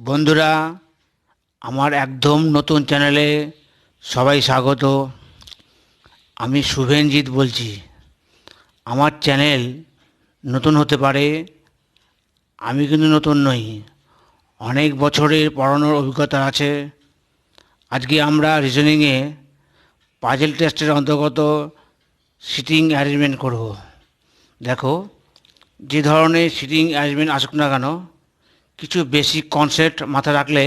বন্ধুরা, আমার একদম নতুন চ্যানেলে সবাই স্বাগত। আমি শুভেনজিৎ বলছি। আমার চ্যানেল নতুন হতে পারে, আমি কিন্তু নতুন নই। অনেক বছরের পড়ানোর অভিজ্ঞতা আছে। আজকে আমরা রিজনিংয়ে পাজেল টেস্টের অন্তর্গত সিটিং অ্যারেঞ্জমেন্ট করব। দেখো, যে ধরনের সিটিং অ্যারেঞ্জমেন্ট আসুক না কেন, কিছু বেসিক কনসেপ্ট মাথায় রাখলে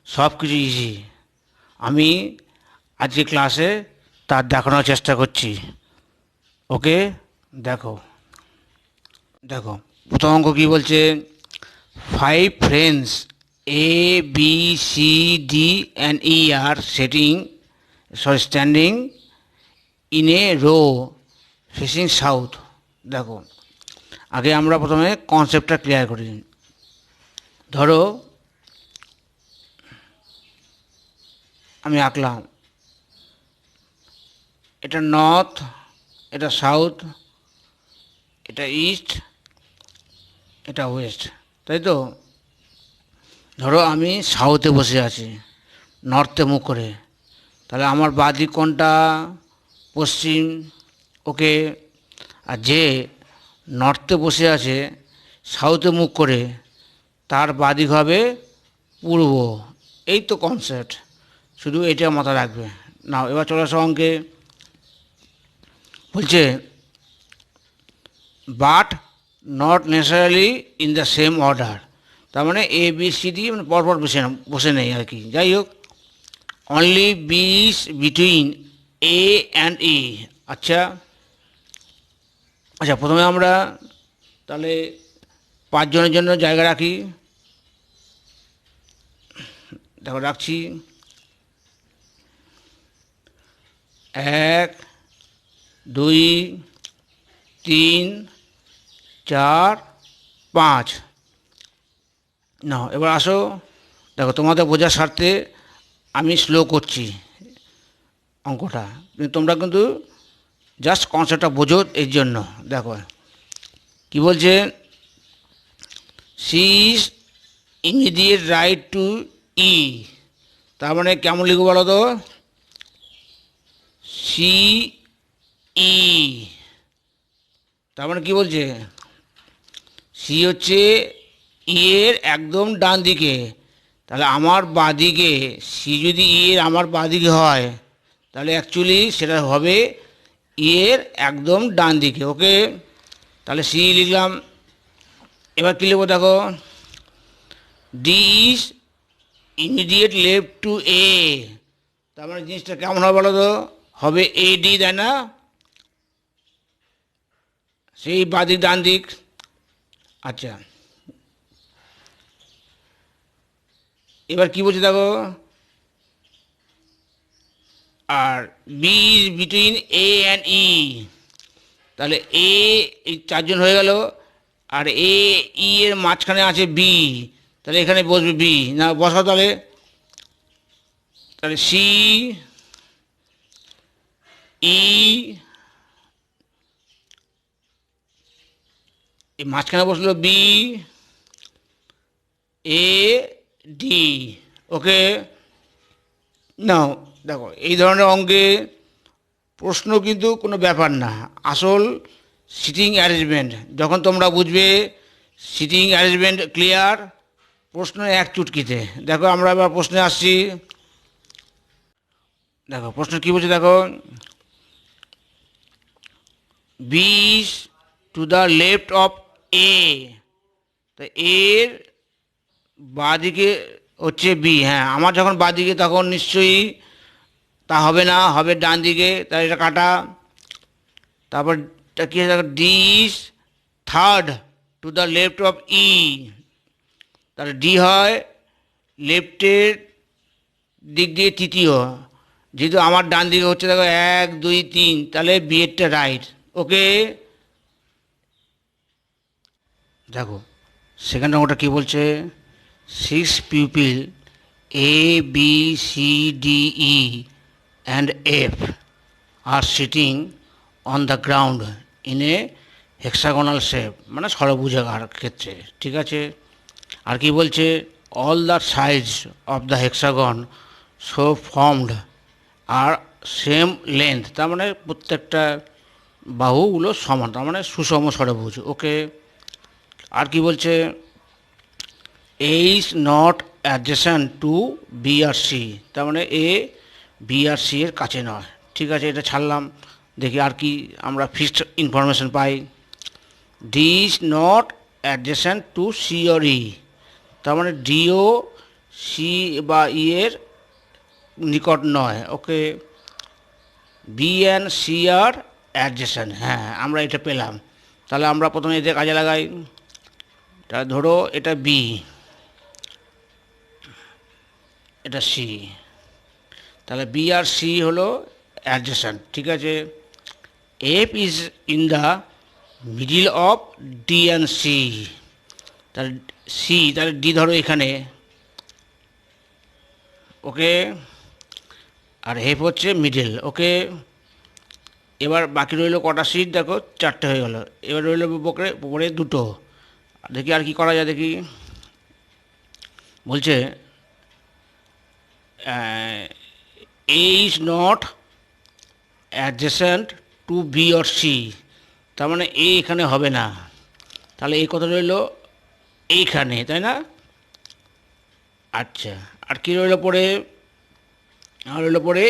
সব কিছু ইজি। আমি আজকে ক্লাসে তা দেখানোর চেষ্টা করছি। ওকে, দেখো দেখো প্রথম অঙ্ক কী বলছে? 5 friends A B C D and E are standing in a row facing south। দেখো, আগে আমরা প্রথমে কনসেপ্টটা ক্লিয়ার করি। ধরো, আমি আঁকলাম, এটা নর্থ, এটা সাউথ, এটা ইস্ট, এটা ওয়েস্ট, তাই তো? ধরো আমি সাউথে বসে আছি, নর্থে মুখ করে, তাহলে আমার বাঁদিক কোনটা? পশ্চিম। ওকে। আর যে নর্থে বসে আছে সাউথে মুখ করে, তার বাঁদিক হবে পূর্ব। এই তো কনসেপ্ট, শুধু এটা মাথায় রাখবে। নাও এবার চলে আসো অঙ্কে। বলছে but not necessarily in the same order. তার মানে এ বি সি ডি মানে পরপর বসে নেই আর কি। যাই হোক, only B is between A and E. আচ্ছা আচ্ছা, প্রথমে আমরা তাহলে 5 জনের জন্য জায়গা রাখি। দেখো রাখছি, 1 2 3 4 5। না, এবার আসো। দেখো, তোমাদের বোঝার স্বার্থে আমি স্লো করছি অঙ্কটা, কিন্তু তোমরা কিন্তু জাস্ট কনসেপ্টটা বোঝো এর জন্য। দেখো কি বলছে, C is immediate right to E. তার মানে কেমন লিখবো বলো তো? C E. তার মানে কী বলছে? সি হচ্ছে ই এর একদম ডান দিকে, তাহলে আমার বাঁদিকে সি যদি ই এর আমার বাঁদিকে হয়, তাহলে অ্যাকচুয়ালি সেটা হবে ই এর একদম ডান দিকে। ওকে, তাহলে সি লিখলাম। এবার কী লিখবো? দেখো, D is immediate left to A. তার মানে জিনিসটা কেমন হবে বলো তো? হবে এ ডি, তাই না? সেই বাঁদিক ডান দিক। আচ্ছা, এবার কি বলছে দেখো, আর B is between A and E. তাহলে এ, এই 4 জন হয়ে গেল, আর এ ই এর মাঝখানে আছে বি, তাহলে এখানে বসবে বি। না বসাও তাহলে। তাহলে সি ই, এই মাঝখানে বসলো বি এ ডি। ওকে, নাও দেখো, এই ধরনের অঙ্কে প্রশ্ন কিন্তু কোনো ব্যাপার না, আসল সিটিং অ্যারেঞ্জমেন্ট। যখন তোমরা বুঝবে সিটিং অ্যারেঞ্জমেন্ট ক্লিয়ার, প্রশ্ন এক চুটকিতে। দেখো আমরা এবার প্রশ্নে আসছি। দেখো প্রশ্ন কী বলছে, দেখো, B is to the left of A. তো এর বাঁদিকে হচ্ছে বি। হ্যাঁ, আমার যখন বাঁদিকে তখন নিশ্চয়ই তা হবে না, হবে ডান দিকে, তাই এটা কাটা। তারপর কী আছে, D is third to the left of E. তাহলে ডি হয় লেফটের দিক দিয়ে তৃতীয়, যেহেতু আমার ডান দিকে হচ্ছে দেখো 1 2 3, তাহলে বি এরটা রাইট। ওকে, দেখো সেকেন্ড অঙ্কটা কী বলছে, 6 people A B C D E and F are sitting on the ground in a hexagonal shape, মানে ষড়ভুজাকার ক্ষেত্রে। ঠিক আছে, আর কি বলছে, all the sides of the hexagon so formed are same length, তার মানে প্রত্যেকটা বাহুগুলো সমান, তার মানে সুষম ষড়ভুজ। ওকে, আর কি বলছে, A is not adjacent to B আর সি, তার মানে এ বি আর সি এর কাছে নয়। ঠিক আছে, এটা ছাড়লাম। দেখি আর কি আমরা ফিক্সড ইনফরমেশন পাই। D is not adjacent to C or E, তার মানে ডিও সি বা ই এর নিকট নয়। Okay, B and C are adjacent, হ্যাঁ আমরা এটা পেলাম। তাহলে আমরা প্রথমে এদের কাজে লাগাই। তা ধরো এটা বি, এটা সি, তাহলে বি আর সি হলো অ্যাডজেসেন্ট। ঠিক আছে, F is in the middle of D and C, তাহলে সি, তাহলে ডি ধরো এখানে। ওকে, আর এফ হচ্ছে মিডিল। ওকে, এবার বাকি রইল কটা সিট, দেখো 4টে হয়ে গেল। এবার রইল উপরে 2টো। দেখি আর কি করা যায়। দেখি বলছে A is not adjacent to B or C, তার মানে এ এখানে হবে না। তাহলে এই কথা রইল এইখানে, তাই না? আচ্ছা, আর কি রইল পরে? আর রইল পরে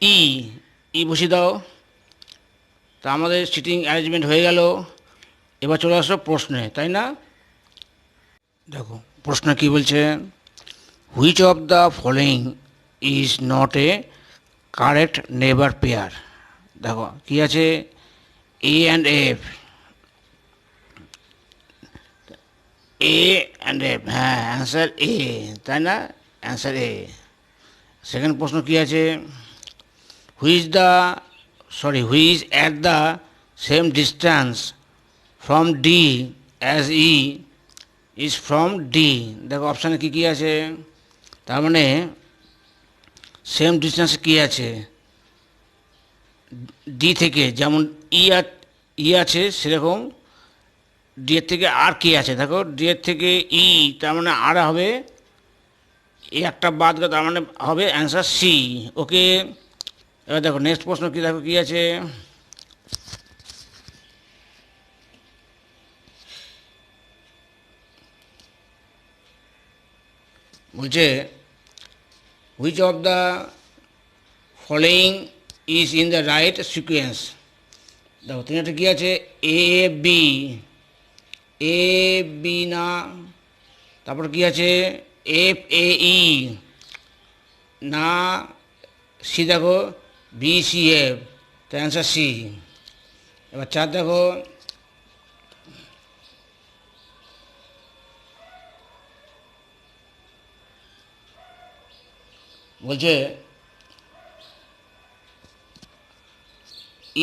ই, ই বসিয়ে দাও। তা আমাদের সিটিং অ্যারেঞ্জমেন্ট হয়ে গেল। এবার চলে আসো প্রশ্নে, তাই না? দেখো প্রশ্ন কি বলছে, which of the following is not a correct neighbour pair. দেখো কি আছে, A and F, A and F, হ্যাঁ অ্যান্সার এ, তাই না? Answer A. সেকেন্ড প্রশ্ন কি আছে, which at the same distance from D as E is from D. দেখো অপশানে কী কী আছে, তার মানে সেম ডিস্টেন্সে কী আছে, ডি থেকে যেমন ই আছে সেরকম ডি এর থেকে আর কি আছে। দেখো ডি এর থেকে ই, তার মানে আর হবে, এই একটা বাদ গেল, তার মানে হবে অ্যান্সার সি। ওকে, এবার দেখো নেক্সট প্রশ্ন কি, দেখো কী আছে, বলছে which of the following is in the right sequence. দেখো তিনটা কী আছে, এ বি, এ বি না, তারপর কি আছে এফ এ ই না, সি দেখো বি সি এফ, তো অ্যান্সার সি। এবার 4 দেখো, বলছে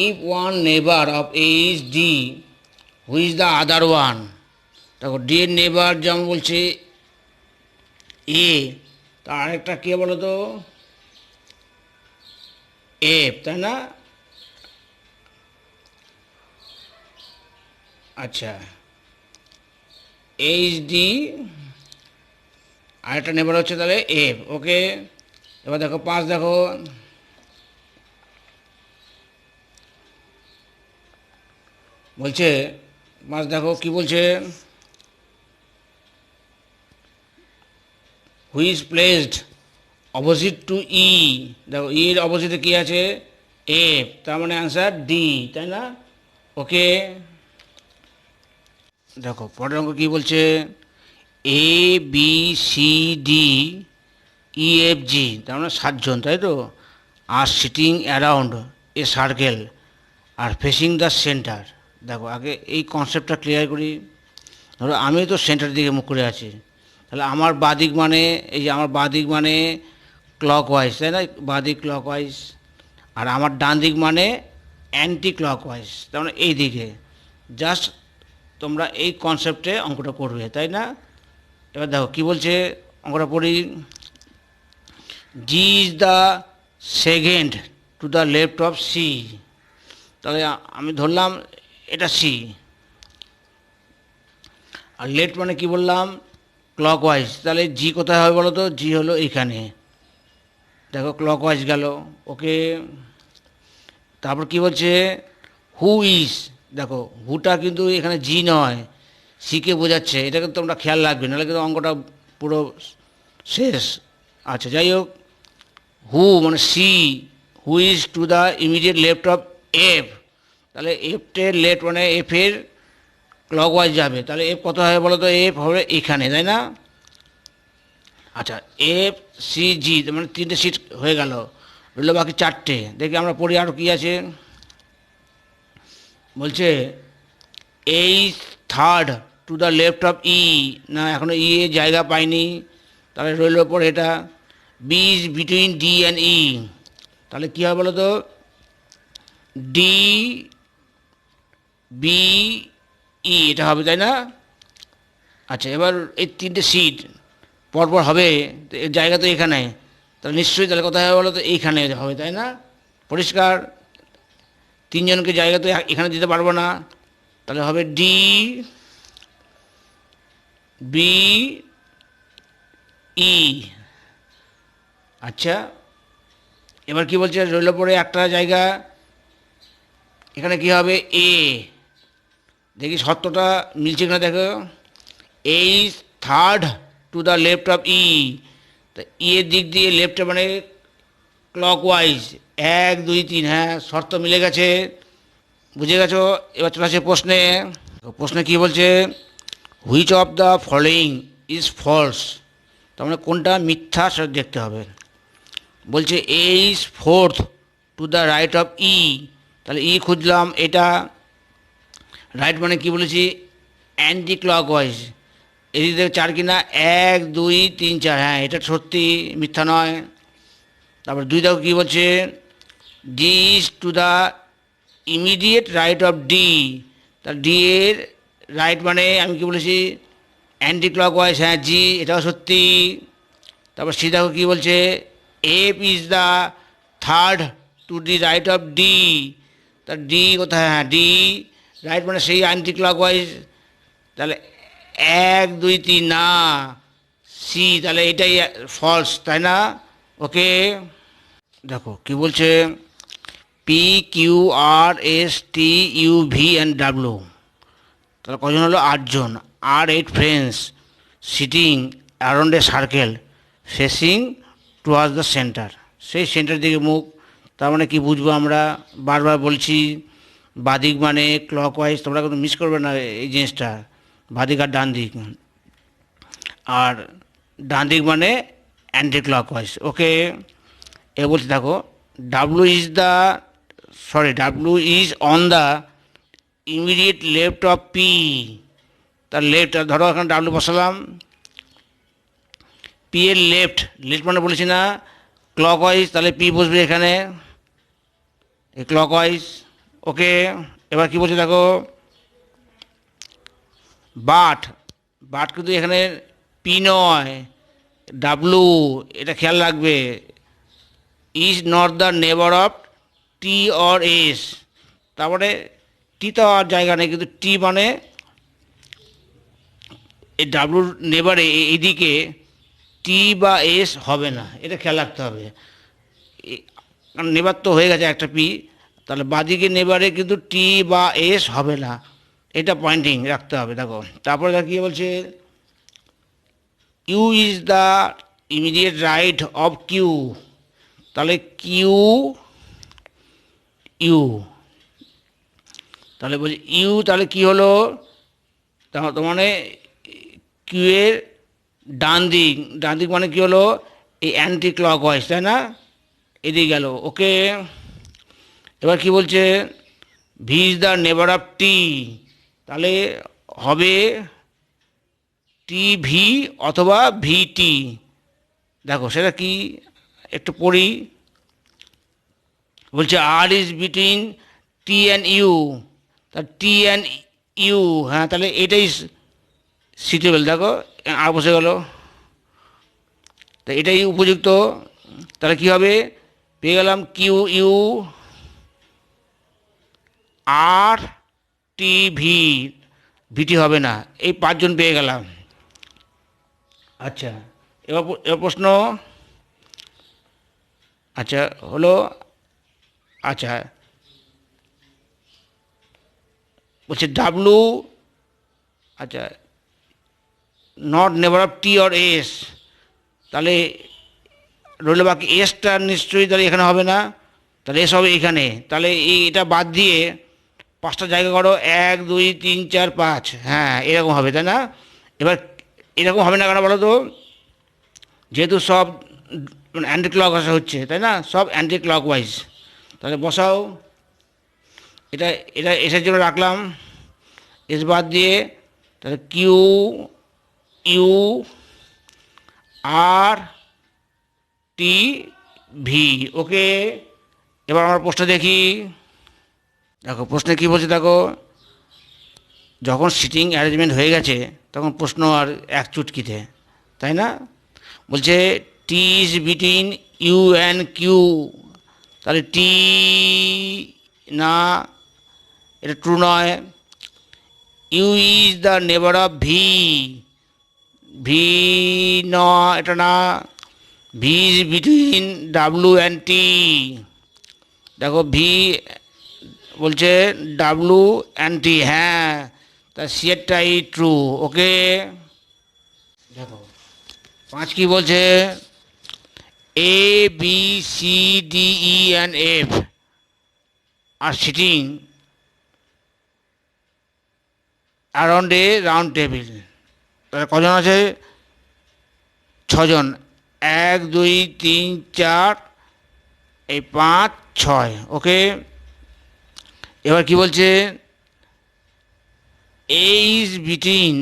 if one neighbor of A is D, who is the other one? দেখো ডি এর নেবার যেমন বলছে এ, তার আরেকটা কে বলো তো, এফ, তাই না? আচ্ছা, এইচ ডি, আরেকটা নেবার হচ্ছে তাহলে এফ। ওকে, এবার দেখো 5 দেখো, বলছে 5 দেখো কি বলছে, হুইচ প্লেসড অপোজিট টু ই। দেখো ই এর অপোজিটে কী আছে, এফ, তার মানে অ্যান্সার ডি, তাই না? ওকে, দেখো পরের অঙ্ক কী বলছে, A B C D E F G, তার মানে 7 জন, তাই তো, আর সিটিং অ্যারাউন্ড এ সার্কেল আর ফেসিং দ্য সেন্টার। দেখো আগে এই কনসেপ্টটা ক্লিয়ার করি। ধরো আমি তো সেন্টারের দিকে মুখ করে আছি, তাহলে আমার বাদিক মানে, এই যে আমার বাদিক মানে ক্লক ওয়াইজ, তাই না, বাদিক ক্লক ওয়াইজ, আর আমার ডান দিক মানে অ্যান্টি ক্লক ওয়াইজ, তার মানে এই দিকে। জাস্ট তোমরা এই কনসেপ্টে অঙ্কটা করবে, তাই না? এবার দেখো কী বলছে, অঙ্কটা পড়ি। G is the second to the left of C, তাহলে আমি ধরলাম এটা সি, আর লেফট মানে কি বললাম, ক্লকওয়াইজ, তাহলে জি কোথায় হবে বলো তো? জি হলো এইখানে, দেখো ক্লকওয়াইজ গেল। ওকে, তারপর কি বলছে? হু ইজ, দেখো হুটা কিন্তু এখানে জি নয়, সিকে বোঝাচ্ছে, এটা কিন্তু তোমরা খেয়াল রাখবে, নাহলে কিন্তু অঙ্কটা পুরো শেষ। আচ্ছা যাই হোক, হু মানে C, who is to the immediate left of F, তাহলে এফটের লেফট মানে এফের ক্লকওয়াইজ যাবে, তাহলে এফ কত হবে বলো তো? এফ হবে এখানে, তাই না? আচ্ছা, এফ সি জি মানে তিনটে সিট হয়ে গেল, রইল বাকি চারটে। দেখি আমরা পড়ি আরও কী আছে। বলছে এই third to the left of E, না এখনও ই এর জায়গা পাইনি, তাহলে রইল পরে এটা B is between D and E, তাহলে কী হবে বলো তো? ডি বি ই এটা হবে, তাই না? আচ্ছা, এবার এই তিনটে সিট পরপর হবে, তো এর জায়গা তো এখানে, তাহলে নিশ্চয়ই তাহলে কোথায় হবে বলো তো? এইখানে হবে, তাই না? পরিষ্কার, তিনজনকে জায়গা তো এখানে দিতে পারবো না, তাহলে হবে ডি বি ই। আচ্ছা, এবার কি বলছে? রইল পরে একটা জায়গা, এখানে কি হবে? এ, দেখি সত্যটা মিলছে কিনা দেখো। এই third to the left of E, তা ই এর দিক দিয়ে লেফটে মানে ক্লকওয়াইজ, 1 2 3, হ্যাঁ শর্ত মিলে গেছে, বুঝে গেছো? এবার চলে আসে প্রশ্নে। প্রশ্নে কী বলছে? Which of the following is false, তার মানে কোনটা মিথ্যা সেটা দেখতে হবে। বলছে A is fourth to the right of E, তাহলে ই খুঁজলাম, এটা রাইট মানে কি বলেছি? অ্যান্টি ক্লকওয়াইজ, এদিক থেকে 4 কিনা, 1 2 3 4, হ্যাঁ এটা সত্যি, মিথ্যা নয়। তারপর 2 দেখো কী বলছে? D is to the immediate right of D, তার ডি এর রাইট মানে আমি কি বলেছি? অ্যান্টি ক্লকওয়াইজ, হ্যাঁ জি এটাও সত্যি। তারপর সি দেখো কী বলছে? F is the third to the right of D, তার ডি কোথায়? হ্যাঁ ডি রাইট মানে সেই অ্যান্টি ক্লকওয়াইজ, তাহলে 1 2 3 না, সি, তাহলে এটাই ফলস, তাই না? ওকে, দেখো কি বলছে? P Q R S T U V and W, তাহলে কজন হলো? 8 জন, আর 8 friends sitting around a circle facing towards the centre, সেই সেন্টার দিকে মুখ, তার মানে কি বুঝবো আমরা? বারবার বলছি, বাদিক মানে ক্লকওয়াইজ, তোমরা কিন্তু মিস করবে না এই জিনিসটা, বাদিক আর ডান দিক, আর ডান দিক মানে অ্যান্টি ক্লকওয়াইজ। ওকে, এ বলতে থাকো, W is on the immediate left of P, তার লেফট, ধরো এখানে ডাব্লু বসালাম, পি এর লেফট, লেফট মানে বলেছি না ক্লকওয়াইজ, তাহলে পি বসবে এখানে, এই ক্লকওয়াইজ। ওকে, এবার কি বলছে দেখো? বাট, বাট কিন্তু এখানে পি নয়, ডাব্লু, এটা খেয়াল রাখবে। Is not the neighbour of tea or S, তারপরে টি তো আর জায়গা নেই, কিন্তু টি মানে এই ডাব্লুর নেবারে এইদিকে টি বা এস হবে না, এটা খেয়াল রাখতে হবে, কারণ নেবার তো হয়ে গেছে একটা পি, তাহলে বাদিকে নেবারে কিন্তু টি বা এস হবে না, এটা পয়েন্টিং রাখতে হবে। দেখো তারপরে দেখো কী বলছে? U is the immediate right of Q, তাহলে কিউ ইউ, তাহলে বলছি ইউ, তাহলে কি হলো? তার মানে কিউ এর ডান দিক, ডান দিক মানে কি হলো? এই অ্যান্টি ক্লকওয়াইজ, তাই না? এদিকে গেল। ওকে, এবার কি বলছে? V is the neighbour of টি, তাহলে হবে টি ভি অথবা ভি টি, দেখো সেটা কি একটু পড়ি। বলছে R is between T and U, তা টি অ্যান্ড ইউ, হ্যাঁ তাহলে এটাই সিটেবল, দেখো আর বসে গেল, তা এটাই উপযুক্ত, তাহলে কী হবে? পেয়ে গেলাম Q U R T V, VT হবে না, এই 5 জন পেয়ে গেলাম। আচ্ছা, এবার প্রশ্ন, আচ্ছা হলো, আচ্ছা বলছে ডাব্লু, আচ্ছা not never of tea or S, তাহলে রইল বাকি এসটা নিশ্চয়ই তাহলে এখানে হবে না, তাহলে এস হবে এখানে, তাহলে এটা বাদ দিয়ে পাঁচটা জায়গা করো, 1 2 3 4 5, হ্যাঁ এরকম হবে তাই না? এবার এরকম হবে না কেন বলো তো, যেহেতু সব মানে অ্যান্টি ক্লক হচ্ছে তাই না, সব অ্যান্টি ক্লক ওয়াইজ, তাহলে বসাও। এটা এটা এসের জন্য রাখলাম, এস বাদ দিয়ে, তাহলে Q U R T V, okay. এবার আমরা প্রশ্ন দেখি, দেখো প্রশ্নে কী বলছে দেখো, যখন সিটিং অ্যারেঞ্জমেন্ট হয়ে গেছে তখন প্রশ্ন আর এক চুটকিতে, তাই না? বলছে T is between U and Q, তাহলে টি না, এটা ট্রু নয়। U is the neighbour of V, V ন, এটা না। V is between W and T, দেখো ভি বলছে ডাব্লু অ্যান্ড টি, হ্যাঁ তা সি এরটাই ট্রু, ওকে। দেখো 5 কি বলছে, A B C D E and F are sitting around a round table, তাহলে কজন আছে? 6জন, 1 2 3 4, এই 5 6, ওকে। এবার কি বলছে, A is between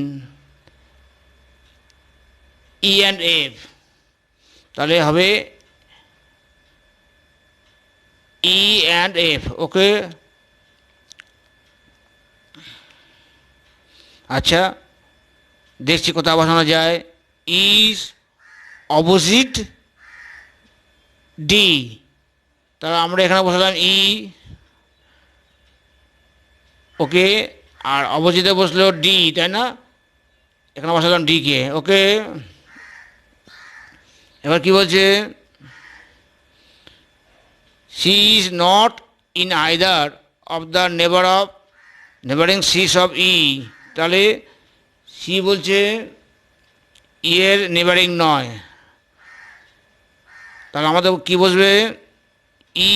E and F, তাহলে হবে ই অ্যান্ড এফ, ওকে। আচ্ছা দেখছি কোথাও বসানো যায়, ইজ অপোজিট ডি, তাহলে আমরা এখানে বসালাম ই, ওকে, আর অপোজিটে বসলো ডি, তাই না, এখানে বসালাম ডি কে, ওকে। এবার কি বলছে, C is not in either of the neighbouring সিস অফ ই, তাহলে সি বলছে ই এর নেবারিং নয়, তাহলে আমাদের কি বসবে, ই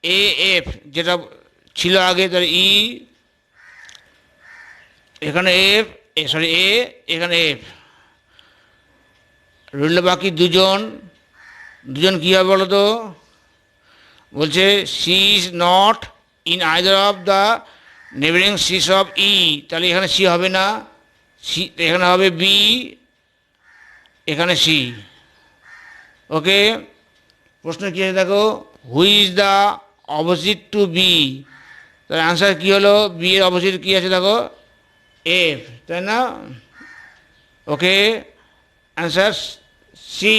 এ এফ যেটা ছিল আগে, তাহলে ই এখানে এফ, সরি এ এখানে এফ, রইল বাকি দুজন, দুজন কী হবে বলো তো, বলছে C is not in either of the neighbouring সিস অফ ই, তাহলে এখানে সি হবে না, সি এখানে হবে বি, এখানে সি, ওকে। প্রশ্ন কী আছে দেখো, who is the opposite to B, তাহলে অ্যান্সার কী হলো, বি এর অপোজিট কী আছে দেখো, এফ, তাই না, ওকে। অ্যান্সার সি,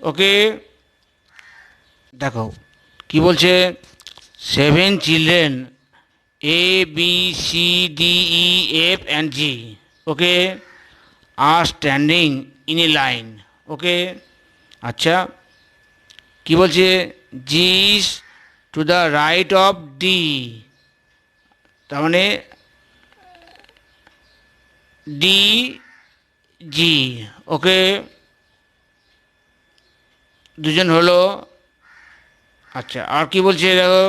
ওকে। দেখো কি বলছে, 7 children A B C D E F and G, okay, are standing in a line, okay. আচ্ছা কি বলছে, G is to the right of D, তার মানে ডি জি, ওকে, দুজন হলো। আচ্ছা আর কি বলছে দেখো,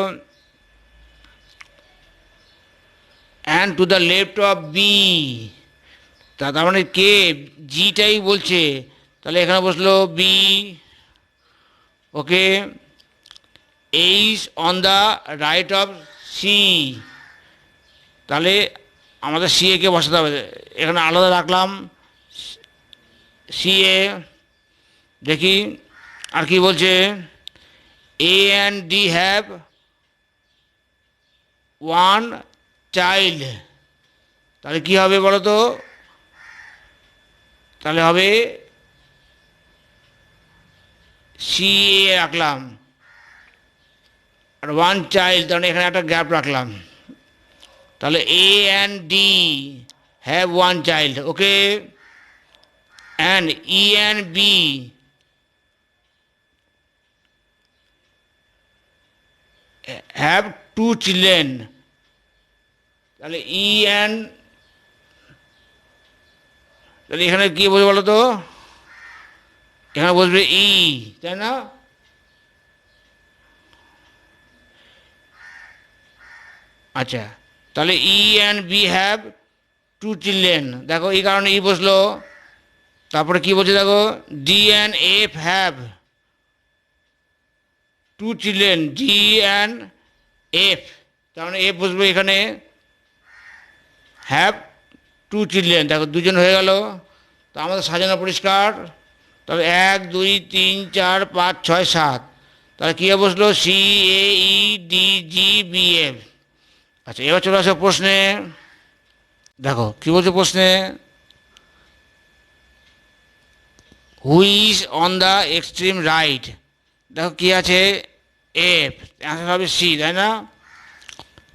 and to the left of B, তার মানে কে, জিটাই বলছে, তাহলে এখানে বসলো B, okay. H on the right of C, তাহলে আমাদের সি একে বসাতে হবে, এখানে আলাদা রাখলাম সি এ। দেখি আর কি বলছে, A and D have one child, তাহলে কি হবে বলো তো, তাহলে হবে সি এ রাখলাম, আর ওয়ান চাইল্ড, তাহলে এখানে একটা গ্যাপ রাখলাম, তাহলে A and D have one child, okay. and E and B have two children, তাহলে E and তাহলে এখানে কি বলবে বলো তো, এখানে বসবে ই, তাই না? আচ্ছা, তাহলে E and B have two children, দেখো এই কারণে ই বসলো। তারপরে কি বলছে দেখো, D and F have two children, D and F, তার মানে এফ বসবে এখানে, হ্যাভ টু চিলড্রেন, দেখো দুজন হয়ে গেল। তো আমাদের সাজানো পরিষ্কার। তবে 1 2 3 4 5 6 7, তাহলে কী বসলো, C A E D G B F. আচ্ছা, এবার চলে আসো প্রশ্নে। দেখো কী বলছে প্রশ্নে, which on the extreme right, দেখো কী আছে, এফ, অ্যান্সার হবে সি, তাই না?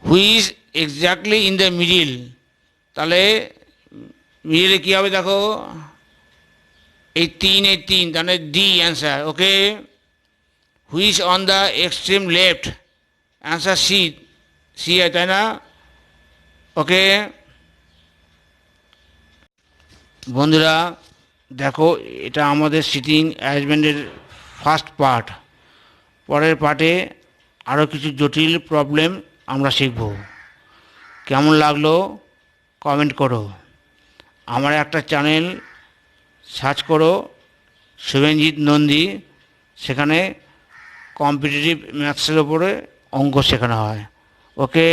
Which exactly in the middle, তাহলে মিডিলে কী হবে দেখো, এই 3, তাহলে D answer, okay. Which on the extreme left, answer C, C, তাই না? ওকে বন্ধুরা, দেখো এটা আমাদের সিটিং অ্যারেঞ্জমেন্টের ফার্স্ট পার্ট। পরের পার্টে আরও কিছু জটিল প্রবলেম আমরা শিখব। কেমন লাগলো কমেন্ট করো। আমার একটা চ্যানেল সার্চ করো, শুভেনজিৎ নন্দী, সেখানে কম্পিটিটিভ ম্যাথসের ওপরে অঙ্ক শেখানো হয়। ওকে।